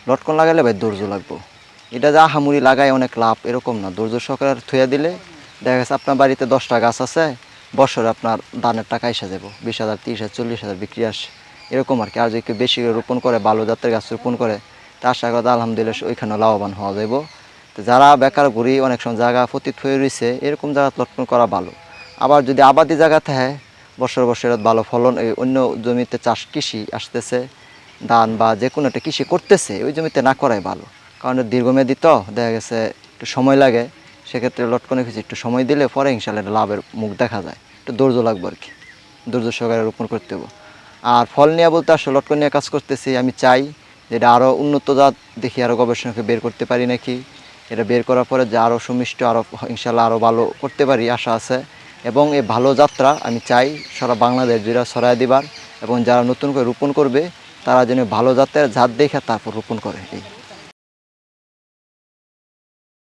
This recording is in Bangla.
লটকন লাগাইলে ভাই ধৈর্য লাগবো। এটা যা হামুড়ি লাগায় অনেক লাভ এরকম না, ধৈর্য সহকারে থুয়ে দিলে দেখা গেছে আপনার বাড়িতে 10টা গাছ আছে, বছরে আপনার ধানের টাকা এসে যাবো 20,000 30,000 40,000 বিক্রি আসে এরকম আর কি। আর যদি কেউ বেশি রোপণ করে, ভালো জাতের গাছ রোপণ করে, তা আশা করা আলহামদুলিল্লাহ ওইখানে লাভবান হওয়া যাবো। তো যারা বেকার ঘুরি অনেক সময় জায়গা পতিত হয়ে রয়েছে, এরকম জায়গা লটকন করা ভালো। আবার যদি আবাদি জায়গা থাকে, বছর বছর ভালো ফলন, এই অন্য জমিতে চাষ কৃষি আসতেছে, ধান বা যে কোনো একটা কৃষি করতেছে, ওই জমিতে না করাই ভালো। কারণ দীর্ঘমেয়াদী তো দেখা গেছে একটু সময় লাগে, সেক্ষেত্রে লটকনে কিছু একটু সময় দিলে পরে ইনশাল্লাহ লাভের মুখ দেখা যায়। একটু ধৈর্য লাগবে আর কি, ধৈর্য সহকারে রোপণ করতে হবে। আর ফল নিয়ে বলতে আসলে লটকন নিয়ে কাজ করতেছি, আমি চাই যে এটা আরও উন্নত জাত দেখি, আরও গবেষণাকে বের করতে পারি নাকি, এটা বের করার পরে যে আরও সুমিষ্ট, আরও ইনশাল্লাহ আরও ভালো করতে পারি আশা আছে। এবং এই ভালো যাত্রা আমি চাই সারা বাংলাদেশ জুড়ে ছড়ায় দিবার, এবং যারা নতুন করে রোপণ করবে তারা যেন ভালো জাতের জাত দেখে তারপর রোপণ করে। এই